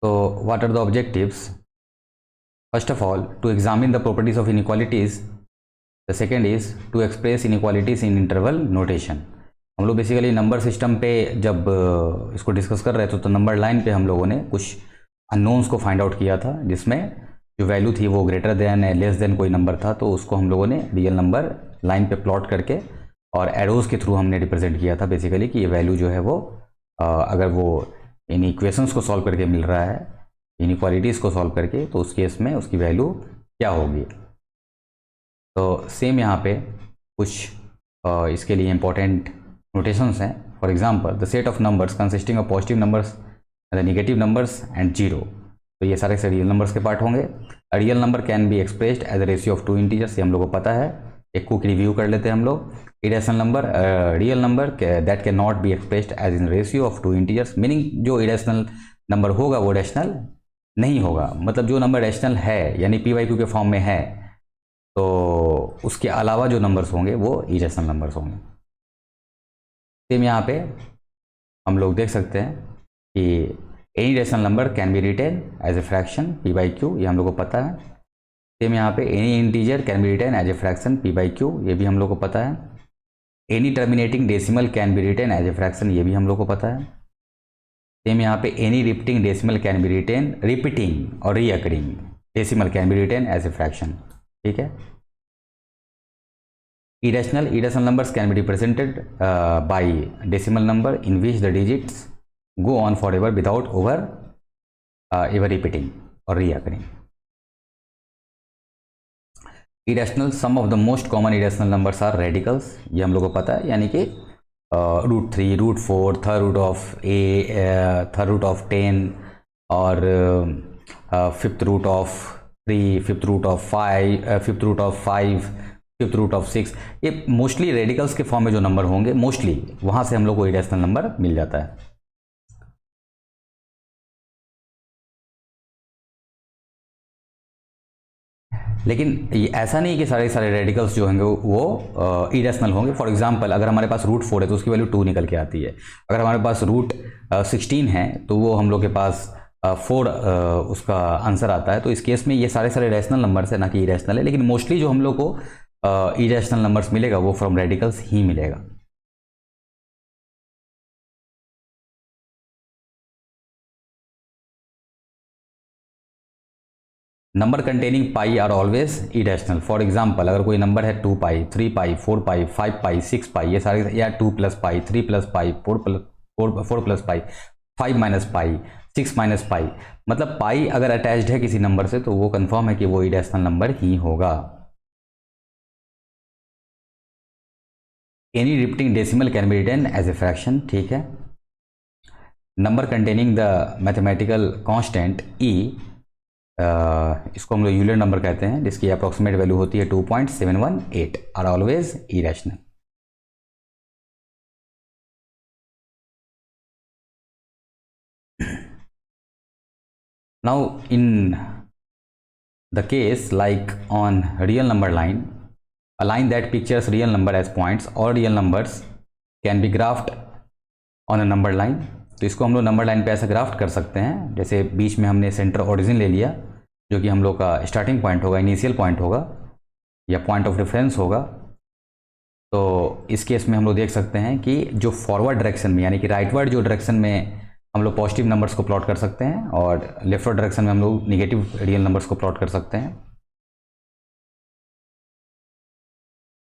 So what are the objectives? First of all, to examine the properties of inequalities. The second is to express inequalities in interval notation. हम लोग basically number system पे जब इसको discuss कर रहे थे तो नंबर लाइन पे हम लोगों ने कुछ अननोन्स को फाइंड आउट किया था, जिसमें जो वैल्यू थी वो ग्रेटर देन लेस देन कोई नंबर था, तो उसको हम लोगों ने रियल नंबर लाइन पे प्लॉट करके और एरोज के थ्रू हमने रिप्रेजेंट किया था बेसिकली कि ये वैल्यू जो है वो अगर वो इन इक्वेशंस को सॉल्व करके मिल रहा है, इनइक्वालिटीज़ को सॉल्व करके, तो उस केस में उसकी वैल्यू क्या होगी। तो सेम यहाँ पे कुछ इसके लिए इम्पोर्टेंट नोटेशंस हैं। For example, the set of numbers consisting of positive numbers, negative numbers and zero, तो ये सारे रियल नंबर्स के पार्ट होंगे। A real number can be expressed as a ratio of two integers, ये हम लोग को पता है। एक क्विक रिव्यू कर लेते हैं हम लोग। Irrational number, real number that can not be expressed as in ratio of two integers, meaning जो इरेशनल नंबर होगा वो रैशनल नहीं होगा, मतलब जो नंबर रैशनल है यानी पी वाई क्यू के फॉर्म में है, तो उसके अलावा जो नंबर्स होंगे वो इरेशनल नंबर्स होंगे। सेम यहाँ पे हम लोग देख सकते हैं कि any rational number can be written as a fraction P by Q, ये हम लोग को पता है। सेम यहाँ पे any integer can be written as a fraction P by Q, ये भी हम लोग को पता है। Any terminating decimal can be written as a fraction, ये भी हम लोग को पता है। सेम यहाँ पे any repeating decimal can be written, repeating और recurring decimal can be written as a fraction, ठीक है। irrational numbers can be represented by decimal number in which the digits go on forever without ever repeating or reoccurring. Irrational, some of the most common irrational numbers are radicals, ये हम लोग को पता है, यानी कि √3, √4, third root of a, third root of 10 और fifth root of 3, fifth root of 5, fifth root of 5, fifth root of 6, ये मोस्टली रेडिकल्स के फॉर्म में जो नंबर होंगे मोस्टली वहां से हम लोग को इरेशनल नंबर मिल जाता है। लेकिन ये ऐसा नहीं कि सारे सारे रेडिकल्स जो होंगे वो इरेशनल होंगे। फॉर एग्जांपल, अगर हमारे पास √4 है तो उसकी वैल्यू 2 निकल के आती है। अगर हमारे पास √16 है तो वो हम लोग के पास 4 उसका आंसर आता है। तो इस केस में ये सारे सारे रैशनल नंबर्स है, ना कि इरेशनल है। लेकिन मोस्टली जो हम लोग को इरेशनल नंबर्स मिलेगा वो फ्रॉम रेडिकल्स ही मिलेगा। Number containing pi are always irrational. For example, अगर कोई नंबर है 2 पाई, 3 पाई, 4 पाई, 5 पाई, 6 पाई, ये सारे, या 2 plus pi, 3 plus pi, 4 plus pi, 5 minus pi, 6 minus pi, मतलब पाई अगर अटैच्ड है किसी नंबर से तो वो कंफर्म है कि वो इरेशनल नंबर ही होगा। Any repeating decimal can be written as a fraction, ठीक है। Number containing the mathematical constant E, इसको हम लोग यूलर नंबर कहते हैं, जिसकी अप्रोक्सीमेट वैल्यू होती है 2.718, are always irrational. Now in the case like on real number line, a line that pictures real number as points or real numbers can be graphed on a number line. तो इसको हम लोग number line पे ऐसा graft कर सकते हैं, जैसे बीच में हमने सेंटर ओरिजिन ले लिया जो कि हम लोग का स्टार्टिंग पॉइंट होगा, इनिशियल पॉइंट होगा या पॉइंट ऑफ रेफरेंस होगा। तो इस केस में हम लोग देख सकते हैं कि जो फॉरवर्ड डायरेक्शन में यानी कि राइटवर्ड जो डायरेक्शन में हम लोग पॉजिटिव नंबर्स को प्लॉट कर सकते हैं और लेफ्टवर्ड डायरेक्शन में हम लोग निगेटिव रियल नंबर्स को प्लॉट कर सकते हैं।